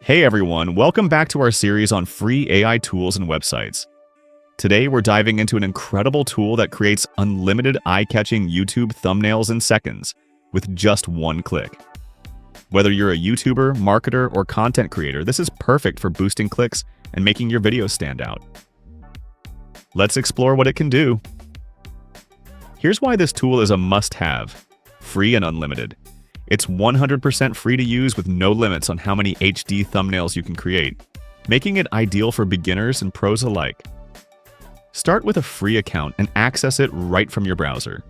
Hey everyone, welcome back to our series on free AI tools and websites. Today we're diving into an incredible tool that creates unlimited eye-catching YouTube thumbnails in seconds with just one click. Whether you're a YouTuber, marketer, or content creator, this is perfect for boosting clicks and making your videos stand out. Let's explore what it can do. Here's why this tool is a must-have: free and unlimited. It's 100% free to use with no limits on how many HD thumbnails you can create, making it ideal for beginners and pros alike. Start with a free account and access it right from your browser.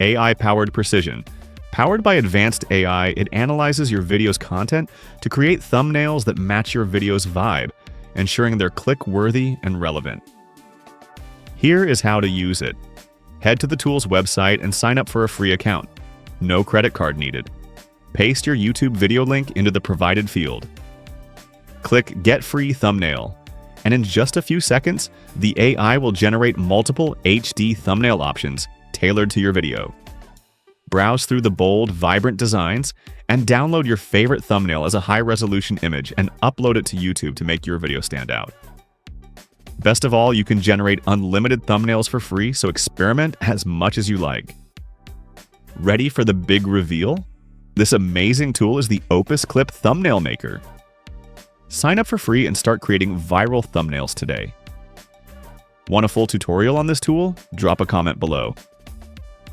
AI-powered precision. Powered by advanced AI, it analyzes your video's content to create thumbnails that match your video's vibe, ensuring they're click-worthy and relevant. Here is how to use it. Head to the tool's website and sign up for a free account. No credit card needed. Paste your YouTube video link into the provided field. Click Get Free Thumbnail, and in just a few seconds, the AI will generate multiple HD thumbnail options tailored to your video. Browse through the bold, vibrant designs and download your favorite thumbnail as a high-resolution image and upload it to YouTube to make your video stand out. Best of all, you can generate unlimited thumbnails for free, so experiment as much as you like. Ready for the big reveal? This amazing tool is the Opus Clip Thumbnail Maker. Sign up for free and start creating viral thumbnails today. Want a full tutorial on this tool? Drop a comment below.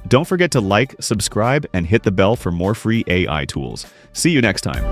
Don't forget to like, subscribe, and hit the bell for more free AI tools. See you next time.